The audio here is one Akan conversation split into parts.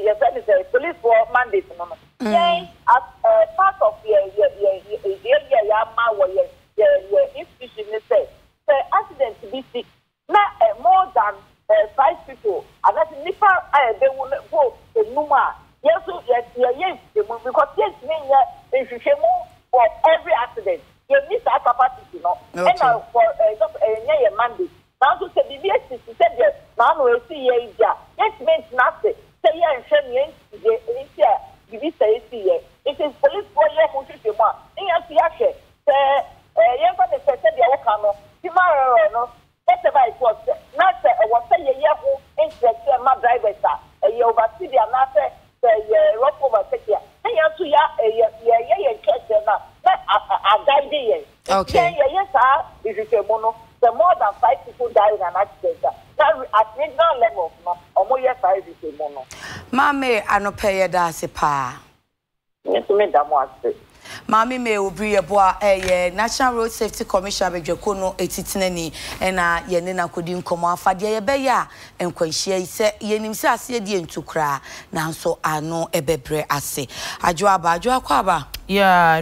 your friend is a police for mandate no. Yes, as part of your institution is say accident to be sick. Now more than 5 people, and that's nipa they will go the Numa. Yes, because yes, for every accident, you miss that capacity, no. And now for your mandate. Now to say BBS is said now we see ye yes means nothing. Say ye and shame ye BBS say ye. It is police for ye mushima. In a fiashe, say ye for the said the okano. Tomorrow no. Whatever it was, not was say ye who interest my drivers are. You oversee the matter, the rope overtake here. And you to ya church now. A guide ye. Okay. Yes, sir. This is a mono. The more than 5 people die in an accident. Now, at regional level, or more yes, I is a mono. Mammy, I no pay a dassy pa. Yes, me that was it. Mammy may be a boy, a National Road Safety Commission, with your cono, a titinani, and Yenina couldn't come off at the Beya, and when she said, Yenim Sassi to cry, now so I know a bebre assay. I draw quaba. Yeah.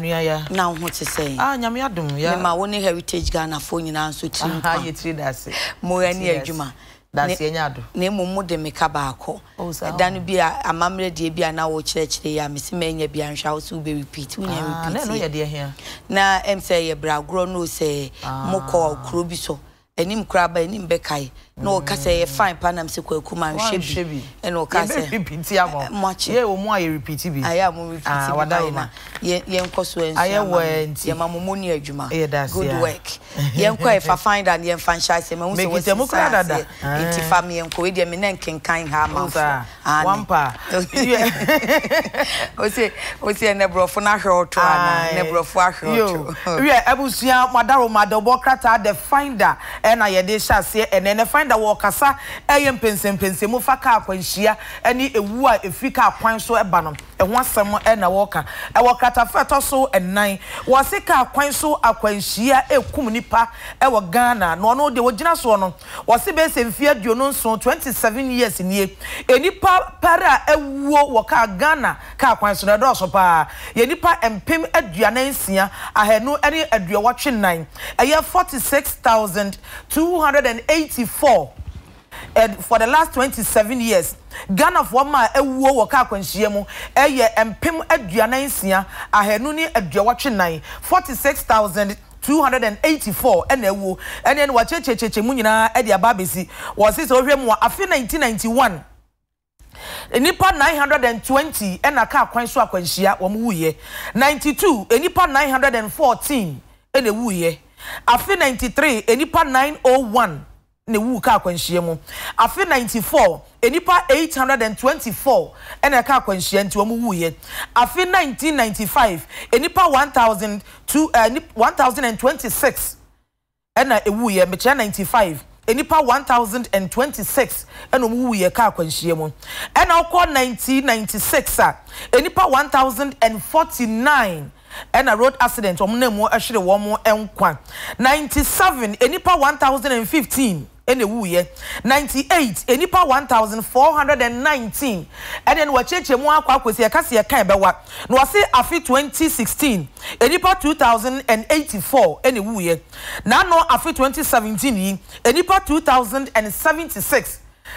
Now what to say? Ah, Yamiadum, yeah, my only heritage Ghana phone in answer to how you treat us. More near Juma. That's Yenado. Name Mude Mekabako. Oh, then be a mamma dear be an hour church there, Miss Mania be and shall soon be repeat. We never know dear here. Now, say a brow grown no say, Moko, Krubiso, and him crab and him bekai. No, Cassay, a fine panam sequel, Kuman Shebby, and no Cassay repeat much. Yeah, or more repeat. I am repeating. Young Coswell, I went, Yamamunia Juma. Good work. Young quite if I find and young franchise him, make it a mucrada. It's family and Coedium and can kind hammer. One pa. What's a nebro for natural to nebro for you? Yeah, I will see Madaro Madabocrata, the finder, and I did shall say, and then a finder walkasa, I am pensing Mufaka when she any a woo if we can't point so a banum, and one summer and a walker. I walk at a fat or so and 9 was a car point so a when she a kumnipa, our Ghana, no, the original one was a base in fear, you know, so 27 years in year. Any para a woo waka Ghana, car points on a dorsal pa, Yenipa and Pim Adrianesia. I had no any Adria watching 9 a year 46,284. And for the last 27 years, Ghana for my a war waka kwenchiemu a year and Pim Adrianesia. I had no near Adria watching 9 46,284 and a woo and then what Munina Edia Babisi was his over after 1991. Enipa 920 and a car quite so quenchia or muye 92 enipa 914 and a wooye after 93 enipa 901 ne wu car quenchiemu after 94 enipa 824 and a car quenchia into a muye after 1995 enipa 1026 and a wooye mecha 95 enipa 1026 eno mu ye ka kwanshiemu and akọ 1996 enipa 1049 and a road accident omnemu ahwere wo mo enkwa 97 enipa 1015 ene wuye 98 enipa 1419 and then wacheche mu akwa akwesi e kase e kan bewa no wase afi 2016 enipa 2084 ene wuye na no afi 2017 yi enipa 2076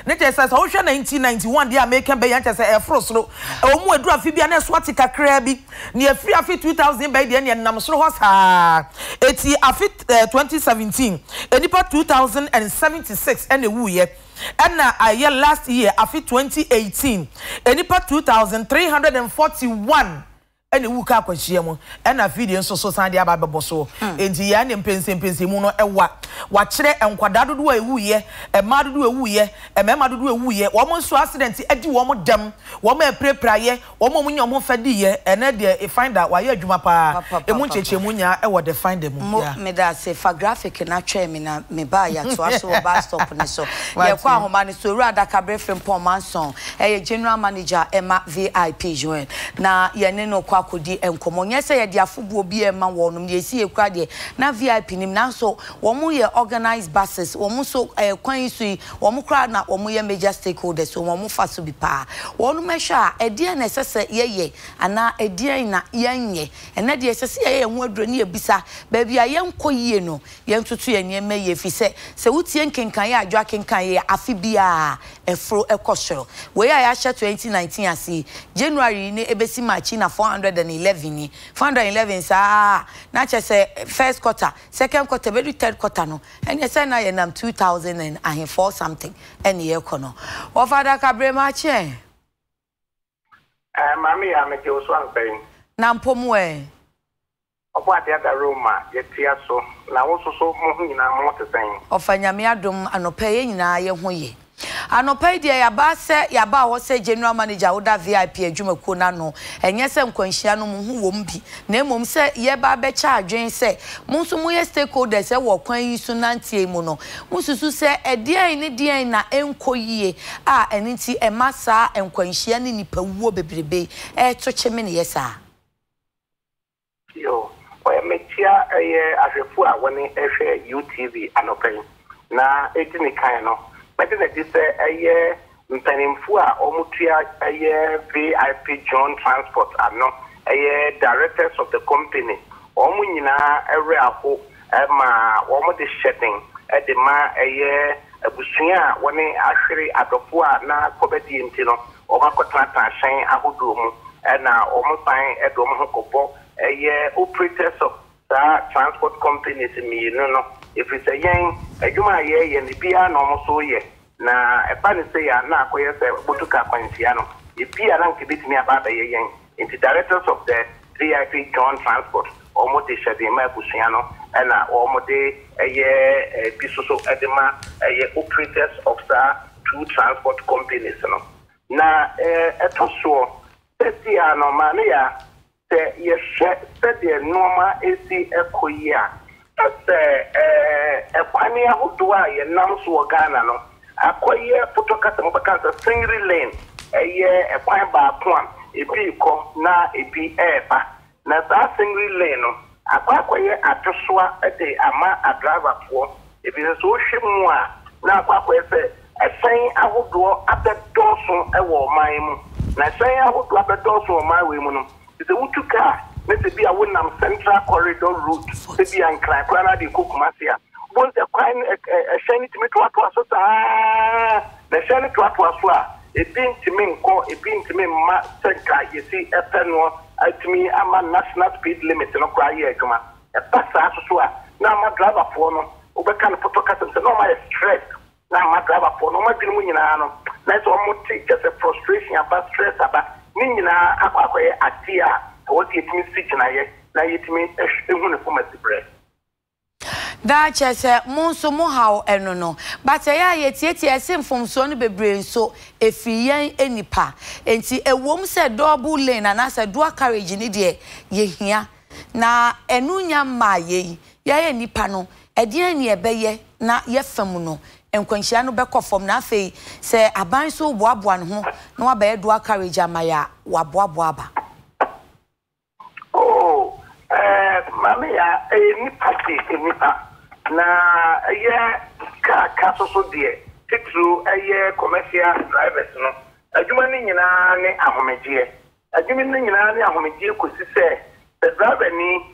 Nete says how 1991 dia make be yan say e frosro e mu adura afi bia na swati kakra bi ne afri afi 2000 by dia ne nam soro ho sa eti afi 2017 enipa 2076 ene wuye na aye last year afi 2018 enipa 2341 ene wuka kwachiemu na video nso so san dia babebo so enti ya ne mpense mu no ewa wa kire enkwada dodo ewuye ema dodo ewuye emema dodo ewuye wo mo so accident edi wo mo dem wo mo eprepraye wo mo munye mo fadiye ene de e finder wa ye adwuma pa emu chechemu nya ewo de finder mu ya me da say fa graphic na twa me na me ba ya to aso ba stop ne so ye kwa homa ne so Adaka brefem pom manson general manager Emma VIP join na ye ne no kwa akodi enkomo nya se ye de afobuo bi e ma wonum de esi ekura de na VIP nim na so wo mu ye organized buses wo mu so kwan isu wo mu kra na wo mu ye major stakeholders so wo mu fa so bi pa wonum ehwa ede na sese ye ana ede na yenye ene de sese ye ho aduro ne ebisa ba bia ye nko yie no ye ntutu ye niema ye fi se wutie nkenkan ye adwa kenkan ye afi bia efro ekosoro we ya hye 2019 asi January ni ebesi March na 411 ni 411 sa na chese first quarter second quarter very third quarter no and yes na ye nam 2004 something any ye kono o father kabrema che mami ya me jo so anpen na mpomu e opo ade ada Roma ye tia so na wo so mo nyina mo tesen ofanyame adom anopa ye nyina ye ho ye anopa dia ya ba se ya ba wo se general manager wo da VIP adwumakuo na no enye se nkwanhia no mu hu wom bi na emom se ye ba be cha adwen se mo so mo ye stakeholders se wo kwan yi so nantie mu no mo susu se edian ne dian na enkoyie a eniti emasa nkwanhia ne nipa wuo bebrebe to cheme ne yesa yo we metia ye ahwefu a woni ehwe UTV anopa na etini kan no but then this a mpanimfu a omutua VIP John Transport ano directors of the company omu nyina ewe ako ma omu de shedding de ma abusua woni ahwere adofo a na kobedi ntino omakotata hyen ahodo mu na omu san edom ho kobo operators of that transport companies mi no if it's a yen adwuma ye ni bia no mo so ye na eba ni say ya na akoye se botuka kwansia no e bia na nkebetimi aba ba ye yen into directors of the VIP John Transport omo de shade ma busua no na omo de bisoso edema operators of two transport companies no na etoso tetia no mane ya se ye de normal AC ekoyia ekwani ahudu a ye nam so Ghana no akoye photocast mo bakansa single lane ekwan ba ko ebi ko na ebi eba na that single lane no akoye atosoa de ama a driver for ebi so hwemu a na akoye se esan ahudu abedoso ewo man mu na esan ahudu abedoso o man we mu no ise utuka Mr. Bia Wunam Central Corridor Route, Bia and Crackana de Kukumasia. Once a crime, a shiny to me to what was the shiny to what was a being to me, call a being to me, Senka, you see, a penal, to me, I'm a national speed limit, no cry here, come on. A passer, now my driver for no, over kind of photocast, no, my stress. Now my driver for no, my dreaming, that's almost just a frustration about stress about Nina, Aqua, Atia. What it means teaching na it means ehunu for my bread da chese monso mo hawo eno no but ya yetietie asemfom so no bebre so efiyen enipa enti ewom se double lane na se dual carriage ni de yehia na enu nya ma ye ye nipa no ede ni ebeye na yefam no enkwanhia no bekofom na afei se aban so boaboa no ho na wa be dual carriage amaya wa boaboa ba Mami ya ni party nipa na ka so de titru commercial drivers no adwuma ni nyina ne ahomeje adwuma ni nyina ne ahomeje kosi se the driver ni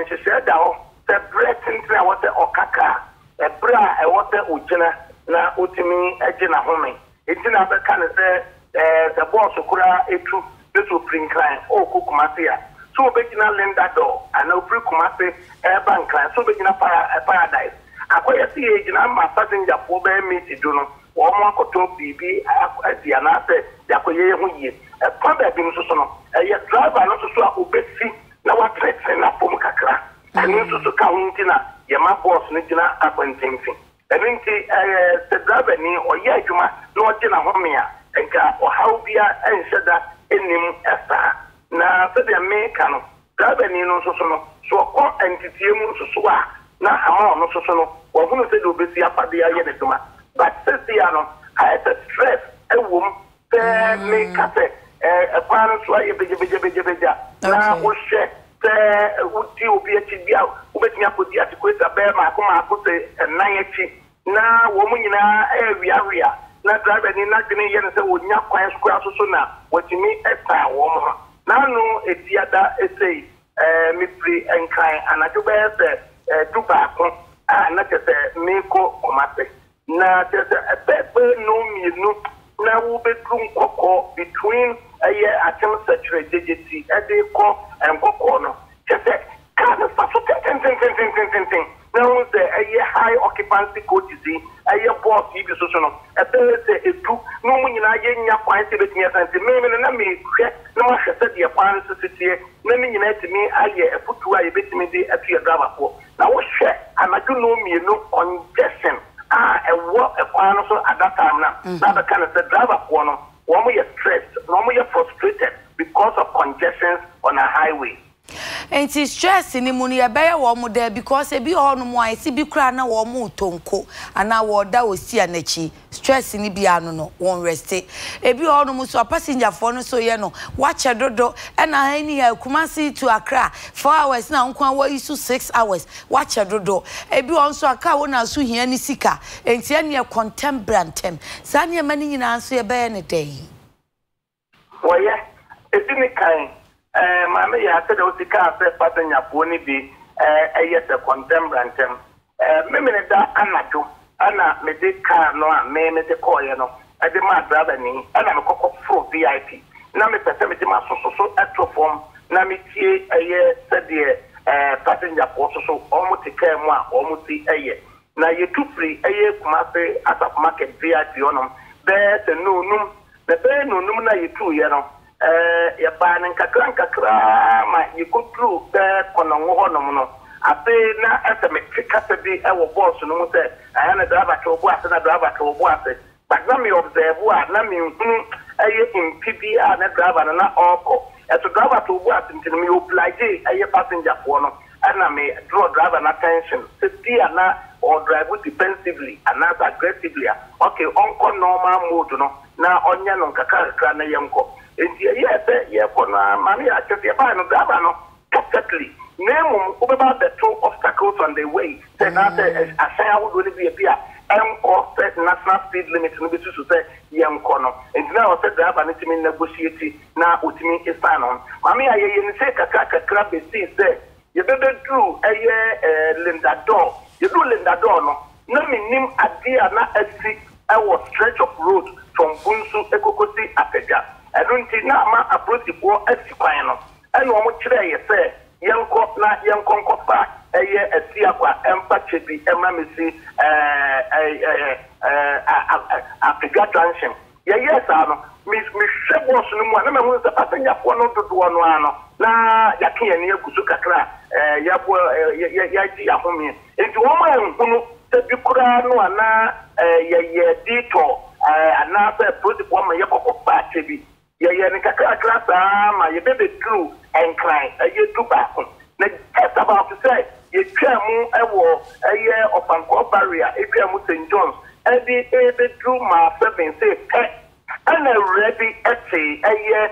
nhese da ho the breathing tra what okaka e bra e what ojina na otimi agina home etina be kan se the boss kura etu beto prinkran o kukumasia so begina lenda door and opri kumase bank so begina paradise akoya si egina ma passenger for be meet do no wo mo akoto bibi adia na se yakoye hu yie pa ba bi so no ye driver no so a obesi na wa threaten na pom kakra ani so ka hunti na ye ma boss no gina akwantemfi ebinti the driver ni oye adwuma no gina homia enka o haubia ensheda enim esa na se de America no driver ni no so no so ko entity mu so na ama no so no wo hu no se do besi apade aye ne duma but se ya no I stress e wom me ka se e kwa no so aye beje na wo hwe se uti obi achi bia ubetimi akodi atikwesa be ma ko se nan achi na wo mu nyina awia na driver ni na gene ye se wonya kwan skura so na watimi eta wo mo na no ediada esei mi pri enkan anajo be se duba ko na tese meko komate na tese ebe no mienu na wo bedrum kokko between atem saturated digiti ade ko enkoko no tese ka na fa so ten na wo se high occupancy coaches boss ibi so no ebe se etu no mu nyina ye nya kwan se betimi asante me na me hwe na ma hwese de kwan so sitie na me nyina timi aye efutu aye betimi de atu driver ko na wo hwe anadu no mienu congestion ewo ekwan no so at that time na the kind of the driver ko no wo mo ye stressed wo mo ye frustrated because of congestion on a highway. And it's stress in the money a bear warm there because a be on why see be crying a warm tonko and our that was see an echi stress in the piano won't rest it. A be on so a passenger phone so you know watch a dodo and I any Kumasi to Accra 4 hours now what is to 6 hours watch a dodo a be on so a car when I saw here any sika and see any contemporary Sanya money in answer a bear any day. Well, yeah, it's in the kind. Mama ya said o sika se passenger phone bi yes a contemporary me da anado ana me de car no a me de call ye no e de ma driver ni ana me kokko pro VIP na me pese me de ma so atropom na me tie said passenger phone so almost car mu a almost na ye tu free kuma se asap market VIP onom be se no num be no num na ye tu ye no ya ban kakra ma yikotru be kononwo honom no ape na asymmetric bi e wo boss no mu se na driver to obu ase na driver to obu ase but na me observe na me hunu impibi na driver na oko to driver to obu ase ntini me oblige passenger for no na me draw driver na attention see na or drive defensively and not aggressively okay onko normal mode no na onya no kakra na yemko. Yes, money I just no driver no perfectly. Name about the two obstacles on the way. Say that I say I would really be a beer. Set national speed limit no be to say young corner. And now I said driver need to negotiate now with me is sign on. Mommy I say kakra be see say you better do Linda door. You do Linda door no. No me nim idea na exit I was stretch of road from Bunsu Ekokosi Apeja. I don't think now my approach the poor Esquire. And no much today, say, young cop, not young concopa, a Siaqua, Empachebi, Emamisi, Apiga Junction. Yes, I know. Miss Shebos, no one was a passenger for no to one. Now, Yaki and Yakusukakra, Yapo, Yaki Yahomi. It's woman who said you could know, detour, and now say, put the woman Yako Pachebi. Yeah, Nikaka class, my baby true and crying, you back. Just about to say, you can move a war, a year of Uncle barrier, if you are St. John's, and the true my seven say, and a ready a year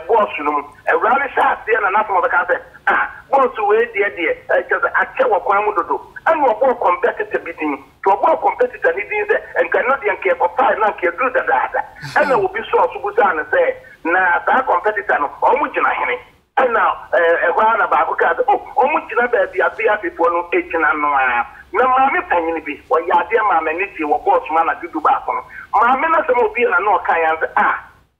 boss room, a rally shot there and nothing of the castle. Boss away, dear, just a check of Quamudo, and we're more competitive bidding to a more competitor and cannot care for 5 and care do the data. And I will be so Subusan and say, now that competitor, Omujina Henny. And now, a while about Omujina, the Abia people, 18 and no. No, Mammy Penny, or Yadia Mamma Niti, or boss man, I do back on. Mamma Mobile and no Kayans.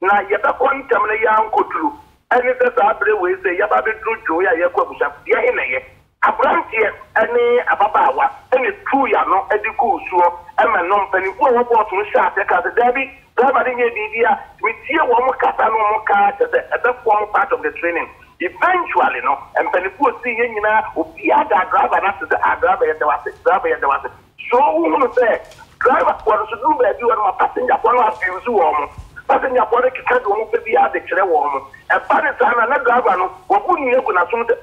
Now you're the one time a young go through. And if that's our way, say, Yababi drew Joya, Yakubusa, Yahine. A branch here, any Ababawa, any true Yano, Ediku, so, and my non penny, what was to shot the Debbie, driving a Didia, with here one more cat and one more car at the former part of the training. Eventually, no, and Pennypool seeing you now, who be a driver after the driver at the was. So, who will say, driver was to do that you are my passenger for us in Zoom. Passenger for the cat won't be at the chair warm. And Pakistan and a driver, who wouldn't you going to assume the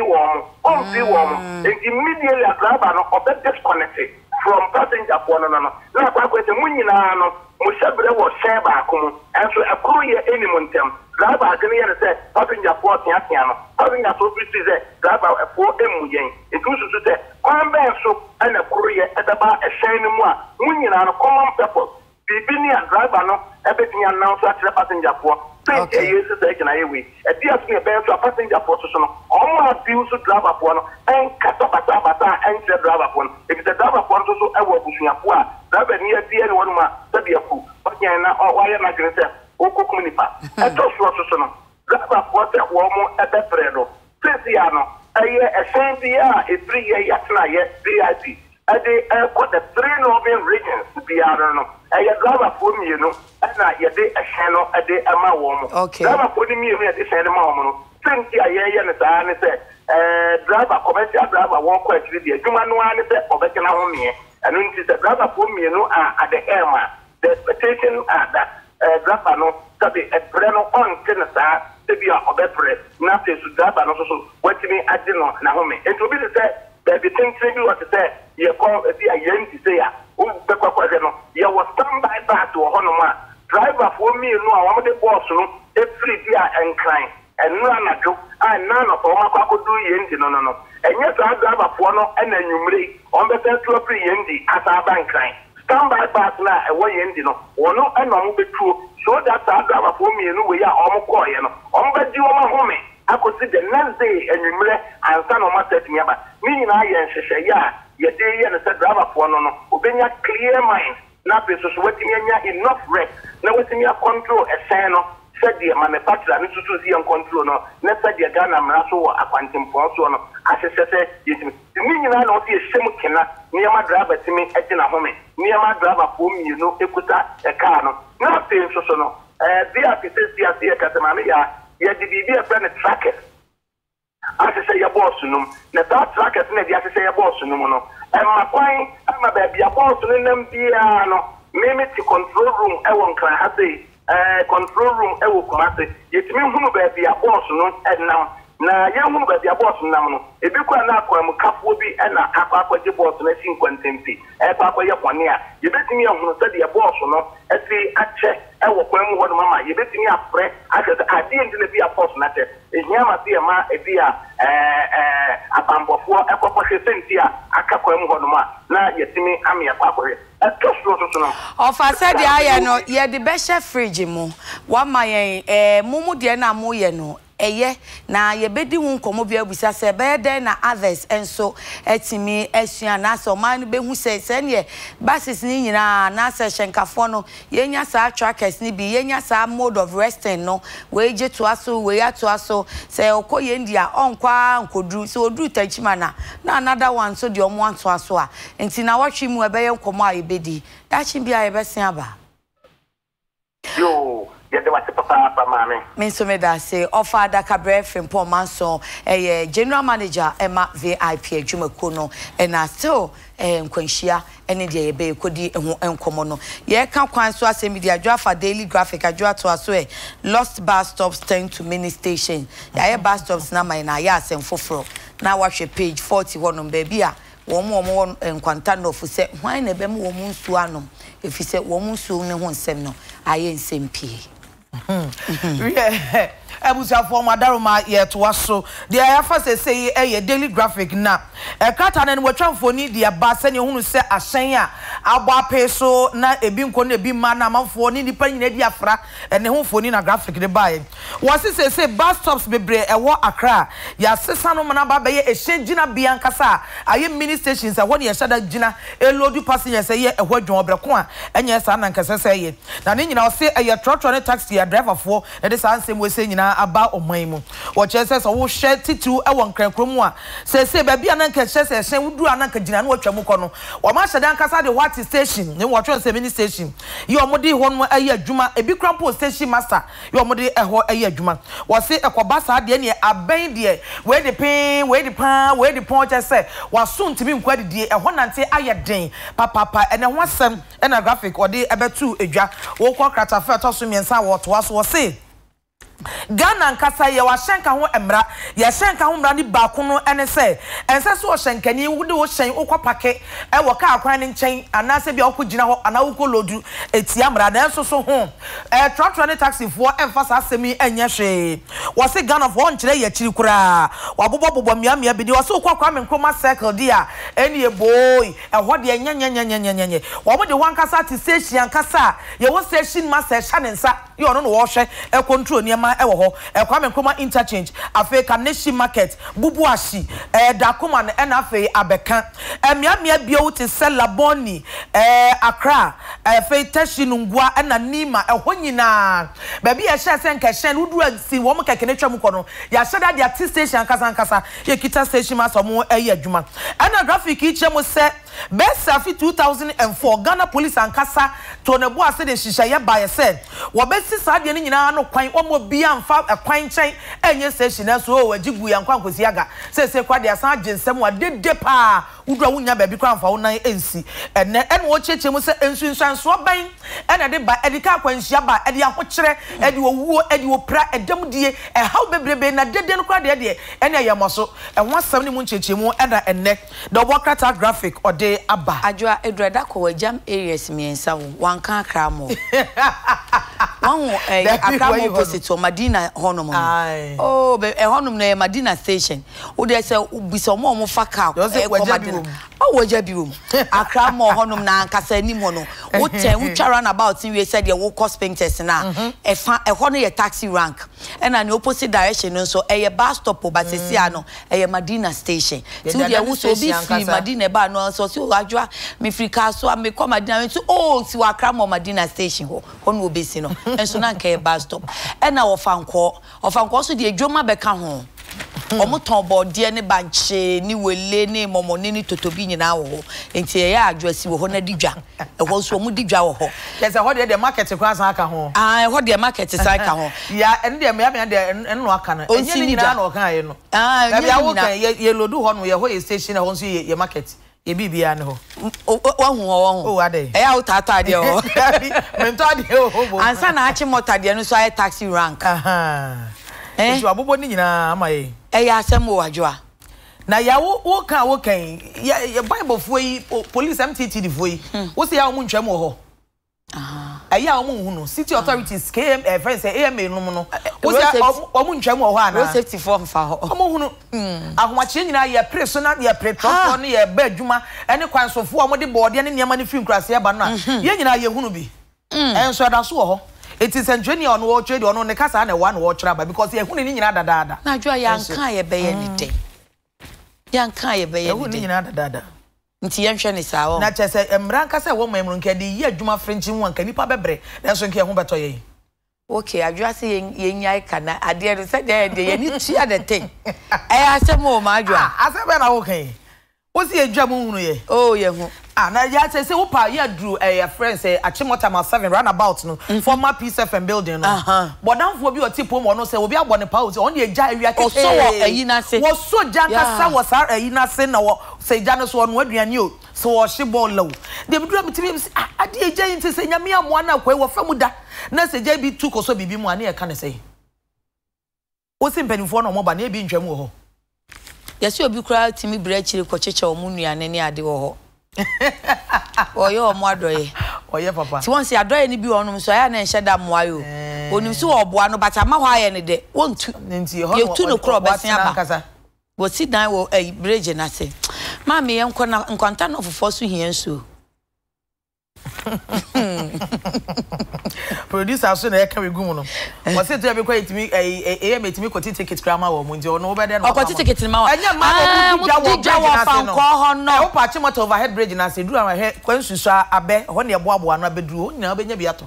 warm, and immediately a driver of that disconnected from passenger for no. Now, I question when you know, Mushabre was share back home, and so a courier any montem. Driver can say, passenger 40 piano, having a so pretty driver a 4 M. It was to say, one man so and a courier at about a shiny more, winning on a common purpose. Bibini and driver no, everything announced at the passenger for. Thank you, taken away. A dear me a bear to a passenger for so all my bills to drive up one and cut up a tabata and the driver one. If the driver wants to so I will push your poor, driver near the end one, that be a fool. But yeah, or why am I going to say, oh, cook me pa. I just want to know. Driver for that woman at the fredo. Presiano, a year, a same year, a 3 year yatna yet, VIP. I got the 3 northern regions to be I don't know. I driver for me, you know, and I did a channel a day a my woman. Okay. Driver for me at the same moment. 20 a year, and I said, driver, commercial driver, won't quite with you. You man, one is for making a home here. And when it's a driver for me, you know, at the airman, the expectation that driver no, that be a brand on Tennessee to be a better. Nothing to driver, also watching me at the Naomi. It will be the same. Baby, things you want to say, you call a young to say, you was standby back to a honor. Driver for me, no, I want the boss, every year and crying. And none of you, and none of all my could do yen, no. And yes, I drive a phone and then you may on the central free yendi as our bank crying. Standby back now, and what yendi no, or no, and I'm be true, so that I drive a phone me, and we are almost quiet, on the you are home. I could see the next day and you may and son of my set me about me and I and she say, yeah, your day and said driver for no, open your clear mind, not be so sweating enough rest, now what's in your control a sign of said the manufacturer needs to see and control no, let's say the gun and rasso a quantum for so no, as I said, you mean I don't see a shame near my driver to me at a home, near my driver for me, you know, a car no, not saying so no, they are the Catamania. Yeah, the BB a friend trackers. As I say, your boss, no, the third trackers, and the say a boss, no, and my point, I'm a baby, a boss, and them piano, maybe to control room, I won't cry, control room, I will come at it. Yet, me who baby, a boss, no, and now. Now, young woman, baby, a boss, no, if you can not come, cup will be and a papa, your boss, and a 50, a papa, your 1 year. You bet me on who study a boss, no, as the check. I will come with Mamma. You bet me up, Fred. I said, I didn't be a post matter. It's Yama Tia, a dear, a bamboo for a papa, Cynthia, a couple of Monoma. Now, you see me, I'm your papa. Of I said, I know, you're the best chef, Frigimo. One my Mumu Diana Moyeno. Eye na ye bedi won komo bia busa se be den na others enso etimi esua na so man be hu se ne buses ni nyina na se hyenkafo no yenya sa trackers ni bi yenya sa mode of resting no we je to aso we ya to aso se okoye ndia onkwa nkodru se odru tachima na another one so de omo anto aso a enti na watwi mu ebe ye komo a ebedi dachi bia ye besia ba yo yede wate papa mame menso me da say offer Adakye Frimpong Manson general manager Emma VIP adwumako no na still nkwanhia ene de ye be kodi ehu enkomo no ye ka kwan so asemi de adwafa daily graphic adwa to aso lost bus stops turn to mini station ya bus stops na man na ya asem foforo na wahwe page 41 no baby a wo enkwanta no fu se hwan na be mo wo nsu anom efi se wo nsu ne ho nsem no aye nsem pie Ebusa for madaroma ye to aso de afa say daily graphic na krata na nwatwamfo ni de ba se ne hunu se ahyen a agba pe so na ebi nko na ebi ma na amfo ni nipa nyina di afra ne ho foni na graphic de ba ye wose say bus stops bebre ewo Accra ya sesa no mana ba be ye ehyenjina bia nkasa aye mini stations a woni ye shada gina elodu passengers ye ehwo dwon obreko a enye sa na nkasa say ye na ne nyina wose ye trotro ne taxi ya driver for e de sa nsem we say nyina aba omanmu wo chese so wo hye titu e won krankromu a se ba bia na nka chese hye wudu anaka gina na watwa mu kono wo ma hyeda nkasa de what station ne wo twon se mini station ye omodi ho no ayi adwuma ebi krampo station master ye omodi eho ayi adwuma wo se ekoba sa de ne aban de we de pin we de pan we de pon chese wo so ntimi nkwa de die eho nante aye den papa ene ho asem ena graphic ode ebetu edwa wo kwa krata fa to so miensa wo to aso wo se Ghana nkasa ye wa hyenka ho emra ye hyenka ho mra ni ba ko no ene se ense so hyenkani wo de wo hyen ukopake e wo ka akwan ne nchen anase bia okogina ho ana wo kolodu etia mra na enso so ho trotro ne taxi fo emfa sa asemi enye hwe wo se Ghana fo nkyere ye chiri kura wa bobo mia bi de wo se ukwa me nkroma circle dia eni e boy e ho de nyanyanyanyanyanye wo mo de wankasa ti station kasa ye wo station ma se hya ne nsa ye ono no wo hwe e control niema e wo ho e kwa me nkroma interchange afi Kaneshi market bubuashi dakoma na na afi abeka mia bia wo ti sell boni Accra afi tashi nungwa na nima e ho nyina ba bia hye se nka hye wuduru si wo mo keke ne twam kono ya hye da dia ti station kasa ye kita station ma so mo adwuma ana graphic iche mo se best afi 2004 Ghana police ankasa to ne bo ase de hihya ye ba ye se wo besi saade ne nyina no kwan o mo bia mfa kwan chen enye station na so o wajigu ya nkwan kosi aga se kwa de asan agensem wa dede pa wudura wunya ba bi kwa mfa wonan ensi ene wo cheche mo se ensunsan so ban ene de ba edika kwanhia ba ede akokere ede owuo ede opra edamdie haw bebrebe na dede no kwa de ene yemoso ho asam ne mu cheche mu ena enne the workrata graphic ode aba adwa edreda ko wajam areas miensa wo wanka akra mo wanwo akra mo opposite to Madina honom oh be honom na Madina station wo de se bisa mo fa ka ko Madina oh wajabiwum akra mo honom na ankasa ni mo no wo ten wo twara about we said ye wo cost painters na ho no ye taxi rank and an opposite direction no so e bus stop but se ano e Madina station ti wo de wo so bi free Madina ba no so si adwa me free car so me ko Madina so oh si wa akra mo Madina station ho no obesi no enso na nka e bus stop e na wo fanko so de adwoma beka ho omo ton bode ne banche ni wele ne momone ni totobi nyina wo enti e ya adwasi wo ho na didwa e ho so omo didwa wo ho yes ho de market kwa san aka ho ho de market san aka ho ya ene de me de eno aka na enye ni nyina na okan ye no bia wo kan ye lodu ho no ye ho ye station ho so ye market ye bibia ne ho wa hu o ade e ya utata de ho mento ade ho ansa na achi motor de no so ay taxi rank Eju abobo ni nyina amaye ya asem wo adwa na ya wo kan ya Bible fo yi police MTT di fo yi wo se ya wo ntwam wo ho ya wo hu no city authorities KM friends AMA no no wo se wo ntwam wo ho ana road safety form fa ho wo hu no ahomache nyina ya personal ya petrol no ya ba adwuma ene kwansofo wo de board ne niam ne film krase ba no ye nyina ye hu no bi enso da so wo ho it is engineer on wo trade on ne kasa na one wo traba because ye hu ni nyina dadaada na adwa ya nka ye be ye ni de ya nka ye be ye ni nyina dadaada nti ye nhwe ni sawo na chese emran kasa wo mamru nke de ye adwuma french nwa nka nipa bebre nenso nke ho beto ye okay adwa se ye nyai kana ade no se de ye ni tia the thing asem o ma adwa asem na wo kan wo si adwa mu hunu ye oh ye hu na ya say wo pa ya drew friends Achimota ma 7 roundabout no former PSFM building no but danfo bi otipo mo no say obi abo ne pa o on dey ja area keke so wo ayina se wo so janka sa wo sa ayina se na wo say jana so no aduane o so wo hye ball law de bi drum timi ade eja yin say nyame amoa na kwai wo famu da na say ja bi tu ko so bibi mu ane e ka ne say wo simpanifo no mo ba na e bi ntwam wo ho yesi obi kura timi bra chire ko cheche o mu nuane ne ade wo ho oyo omo adoye oye papa ti won se adoye ni bi onum so ya na enhye da moayo onim so oboa no bata ma hwa ye ne de wontu nti ho ye tu no kro besia ba wo si dan wo bridge na se ma me ye nkwanta no fofo so hia so producer so na e ka we gum no wo se to ya be kwa itimi metimi kwoti ticket krama wo mu nti ono wo be de no kwoti ticket ma enya ma mo di jawo fanko ho no wo pa Achimota overhead bridge na se duru ama he kwansusu abe ho ne eboabo ano abeduru ho nyina obenya biato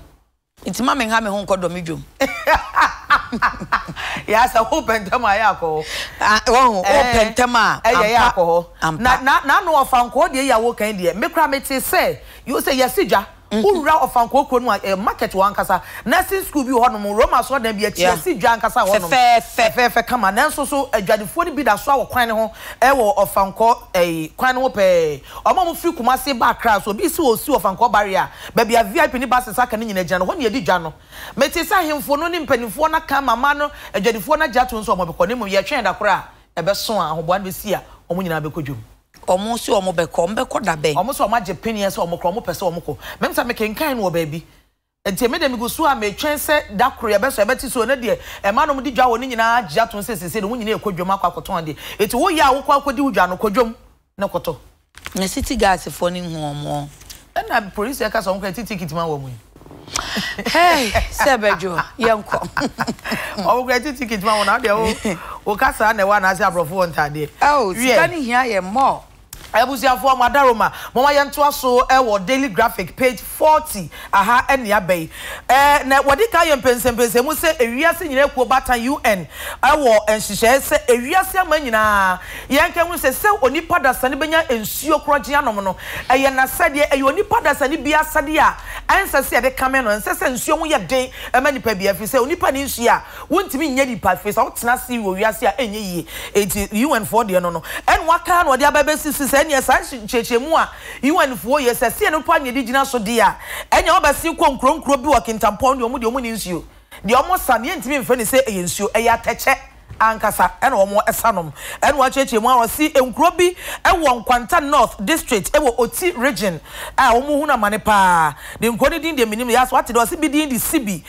intima me ha me ho nkodo medwom ya sa open tema ya ko open tema ya ko na no ofanko de ya wo kan de me kra me te say you say yesidwa Ura ofanko ko no market wankasa nursing school bi ho no Roma so dan bi atia si dwa ankasa ho no fe kama nanso so adwadefo ni bi da so a wo kwan ne ho wo ofanko kwan no pe omo mo free Kumasi ba Accra so bi si ofanko barrier ba bia VIP ni buses aka ni nyina gya no ho ne edi dwa no meti sa hemfo no ni mpanifo na ka mama no adwadefo na gya to nso omo be ko ne mu ye twen da kora ebe so a hoboan be si a omo nyina be kodwom omo si omo be ko da be omo so omo age penny so omo kro omo pese omo ko memsa me kenkan no ba bi enti me dem go so a me twen se da kro ye be so ebeti so na de e ma no mu di dwa wo ni nyina gya to nse sese no mu nyina ekodwom akwakoton de enti wo ya wo kwa akodi udwa no kodwom na koto na city gas for ni hu omo na police ya ka so nko ticket ma wo mu hey sebejo yenko o go ticket ma wo na de o ka sa na wa na ase abrofo ontade oh sikani hia ye mo Ebusiafo Madaroma mama yento aso wo Daily Graphic page 40 aha ene abai na wodi ka ye mpensempense mu se ewiase nyina kuo bata UN wo enhihye se ewiase amanyina yenka hu se onipa da sane benya ensuo kroje anom no eye na sade eye onipa da sane bia sade a ansa se de kame no ense se ensuo mu ye den amanipa bia fi se onipa ni nsu a wontimi nya nipa fi se wotena se wo wiase a enye yi enti UN for de no no en waka no de ababa sisi se enya sa chechemu a UN4 ye se se no pa nya di gina so de a enya obasi ko nkronkro bi wo kintampon de omu de omu ni nsuo de omu sane entimi mfa ni se eye nsuo eye ateche ankasa ena omu esanom ena wa chechemu a si enkro bi ewo Nkwanta North District ewo Oti region a omu hu na mane pa de nkoni din de minim ya so ate de si bi din di Sibi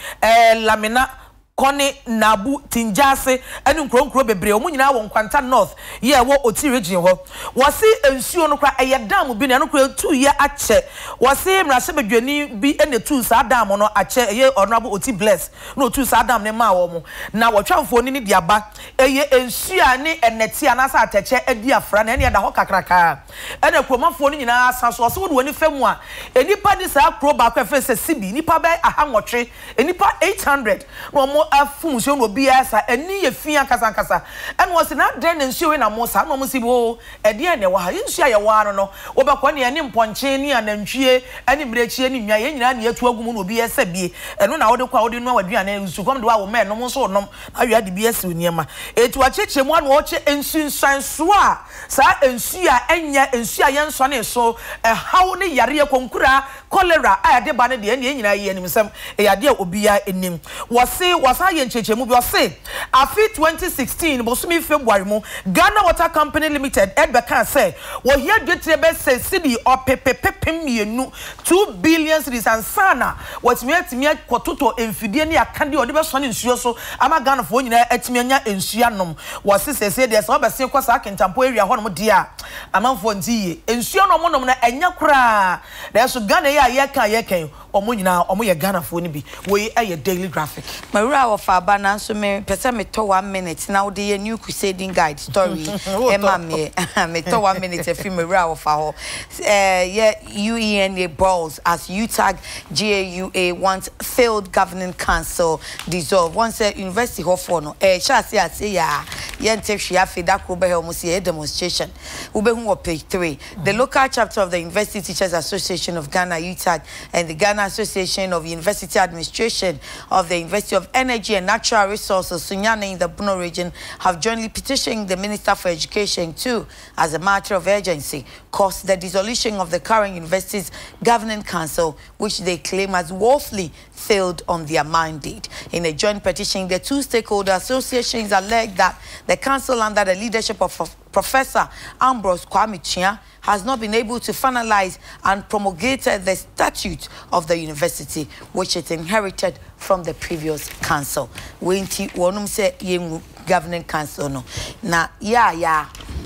Lamina Kone Nabu Tinjase enu nkronkro bebre omu nyina wo Nkwanta North ye wo Oti region ho wose ensuo no kra eye dam bi na no kra 2 ye ache wose mrase bedwani bi ene 2 sa dam no ache eye honorable Oti bless no 2 sa dam ne ma wo mu na wotwamfo ni di aba eye ensuo ne eneti anasa ateche edi afra na ene da ho kakraka ene kromafo ni nyina asaso wose wo woni famu a enipa ni sa kro ba kwa fe se Sibi nipa ba ahanwotwe enipa 800 no afunso no bia sa eni ye fia kasa en wo se na den nsuo we na mo sa no mo sibo e de ne wa ha nsuo ye wa no wo be ko ne eni mponche ni anantwie ani brechie ni nwa ye nyina ne atu agum no bia sa bie eno na wo de kwa wo de no aduane nsu kom de wa wo me no mo so nom awia de bia si oniema etu acheche mo na wo che ensunsan so a sa ensu a enya ensu a ye nso ne so hawo ne yare konkura cholera a de ba ne de eni nyina ye animsem e yade obia enim wo se wasa ye nchechemu bi o se afi 2016 bosumi February mu Ghana Water Company Limited edbeka say wo hia dwetre be se cedi opepepepem mienu 2 billion cedis ansana watimi atimi akototo emfidie ne akande ode be so ne nsuo so ama Ghana fo nyina atimi anya ensuo anom wo se se de so obese kwa sa kentampo area ho no dia amanfo ntiye ensuo no mo nom na enya kura na so Ghana ye kan omo nyina omo ye Ghana fo ni bi wo ye Daily Graphic Marura of Abana, so me pesa me to 1 minute now the new crusading guide story. Emma me to 1 minute if you Marura of our UENA balls as UTAG GAUA wants failed governing council dissolve. Once university hofono shasi say ya yente shiafi da ko be almost a demonstration. Ube hu page 3. The local chapter of the University Teachers Association of Ghana UTAG and the Ghana Association of University Administration of the University of Energy and Natural Resources, Sunyane in the Bono region, have jointly petitioned the Minister for Education to, as a matter of urgency, cause the dissolution of the current university's governing council, which they claim has woefully failed on their mandate. In a joint petition, the two stakeholder associations allege that the council under the leadership of Professor Ambrose Kwame Chia has not been able to finalize and promulgate the statute of the university, which it inherited from the previous council. Wenti wonum se yemu governing council no. Na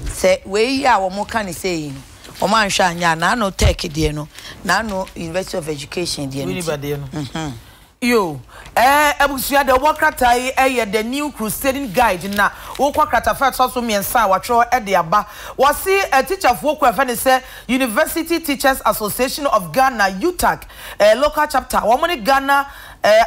se we ya wo mo kan say o man hwa anya na no tech de no na no University of Education de no. Yo, ebusuya de wokratai the new crusading guide na wo kwkrata first so miensa watro de aba wo se teacher fo ko afa ne se University Teachers Association of Ghana UTAG local chapter wo mo ne Ghana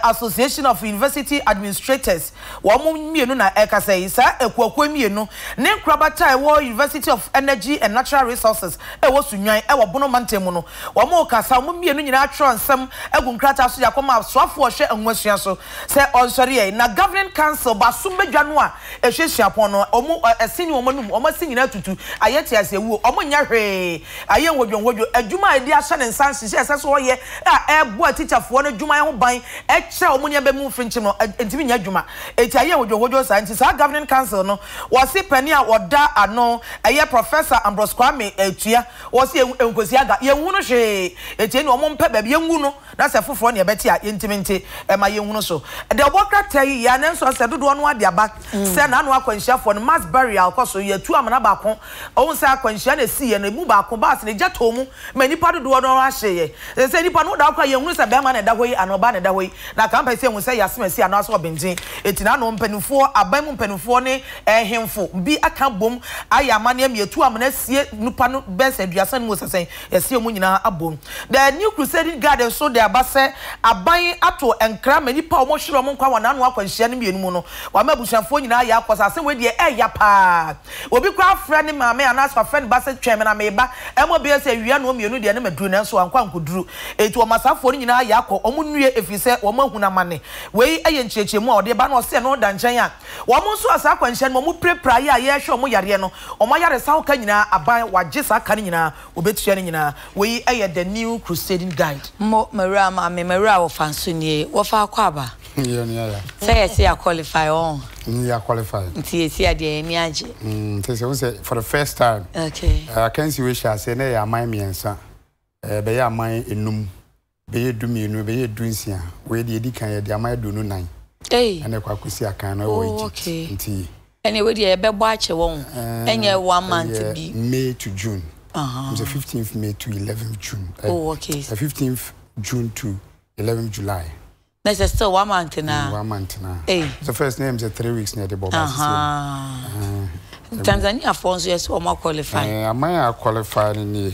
Association of University Administrators womu mienu na ekasa isa ekuakwa mienu ne nkrabata ewo University of Energy and Natural Resources ewo sunwan ewo bono mantemu no womu kasa womu mienu nyina atro nsem egu nkrata so yakoma aswafo hwe enwasua so se onsori na governing council basumedwa no a ehwehwia pon no omu esini omanum omasi nyina tutu ayeti asewu omu nya hwe aye nwodwo adwuma edi ahye ne nsanse esese wo ye ebo teacherfo no adwuma ho ban eche omunya be mu finchim no entimi nya adwuma eti aye nwodwo scientist sa governing council no wasi pani a woda ano aye professor Ambrose Kwame etua wasi enkosi aga yenwu no hwe eti ni omompe ba yenwu no na se foforo ne ebeti a yentimente ma yenwu no so de obokata yi ya nenso se dodo no ade aba se na anu akwanhyiafo no mass burial koso yetu amana ba ko ohun se akwanhyia na si ye na mu ba ko ba se ne jato mu ma nipa dodo no ahye ye se nipa no da kwa yenwu se be ma na da hoyi anoba na da hoyi na kan pa se hu se yasema si ano aso benzin eti na no mpanufo aban mu mpanufo ne ehemfo bi aka bom aya amane am yetu amana sie nipa no be se duasa no sesen yesi mu nyina abom the new crusading garden so de abase aban ato enkra ma nipa o mo hwere mo nkwa wana no akwanhyia ne mienu mu no wa mabushafo nyina ya akosa se we de ya pa obi kwa fra ne maame anaso fa ne base twem na meba emo be se wia no mienu de ne maduru na so ankwa nkuduru eti o masafo ne nyina ya akọ omo nue efise o mahuna mane we eye nchechemu a ode ba no se no da nchen a wo mo so asa akwanhyia no mo prepra ya ye hwe mo yare no o mo yare sa ka nyina aban wagye sa ka nyina obetua nyina we eye the new crusading guide mo mara ma me mara wo fanso nie wo fa akwa ba yeah. Say yes, you qualify on. You qualify. Yes, you are the niaje. For the first time. Okay. I can see which I say na my miensa. Be ya my enum. Be ye do me no be ye do nsia. We de kan ye de my do no nine. Eh. And kwa kusi akan no we okay. Nti. Anyway, the be bo ache won. Enye 1 month be May to June. It's the 15th May to 11th June. Okay. The 15th June to 11th July. That's still 1 month now. 1 month now. Eh. The first name is 3 weeks near the Boba. Tanzania phones yes or more qualified. Am I qualified in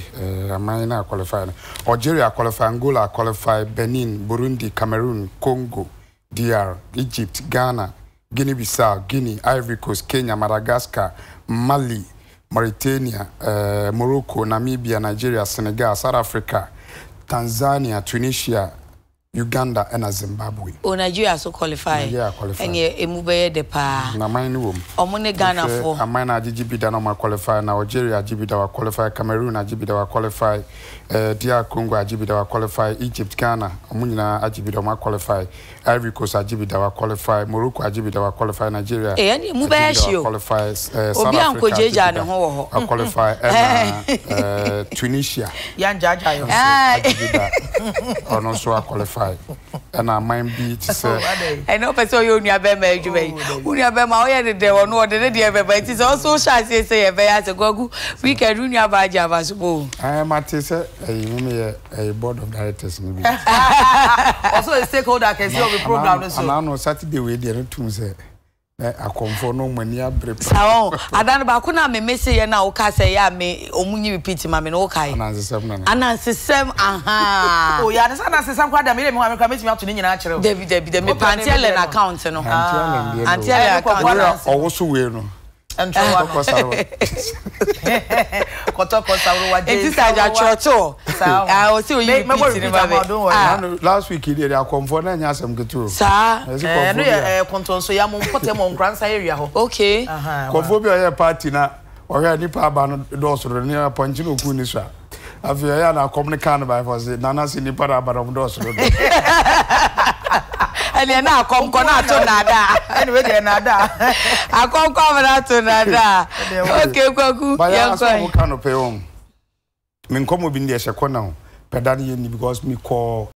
am I not qualified? Algeria qualified, Angola qualified, Benin, Burundi, Cameroon, Congo, DR, Egypt, Ghana, Guinea-Bissau, Guinea, Ivory Coast, Kenya, Madagascar, Mali, Mauritania, Morocco, Namibia, Nigeria, Senegal, South Africa, Tanzania, Tunisia, Uganda and Zimbabwe. Oh, Nigeria so qualified. Yeah, qualified. And ye move the pa. Na mine wom. Omune Ghana for. Amina GGB da no qualify na Algeria GGB da qualify, Cameroon GGB da qualify, DR Congo GGB da qualify, Egypt, Ghana omunyina GGB da qualify, Ivory Coast GGB da qualify, Morocco GGB da qualify, Nigeria. Eh, move ehio. Qualify. Obi anko jeja ne ho ho. Qualify and Tunisia. Yan jaja yo. Ono so qualify. And I might be to say, I know, but so you never made you. We never my day or no, the day ever, but it's also shy say a go. We can do your bad job as well. I am at a board of directors. Also, a stakeholder can see the program. And I know Saturday we didn't to say. I come for no money. I don't know. Kuna me message na ukase ya me omunyi repeat mama no kai. Anansi sem aha. Oh ya anansi sem kwa da me me kwa me to ni nyina akere. David me pantiele na account no. Pantiele account. Owo so we no. Kotoko sawo wa dey. It is a chocho. I will see you repeat. Last week he I come for na nya asem ketu. Sa. No konton so ya mo pote mo nkransa area ho. Okay. Konfo bi o party na o ya nipa aba no do so ni aponchi no ku ni so. Afia ya na communicate by for say nana si nipa aba no do so. And na kom na to nada. Anyway dey nada. Akom na to nada. Okay kwaku. Ya so kan no pe on. Me nkomo bi ndi e hye kona ho. Pedani ye ni because me call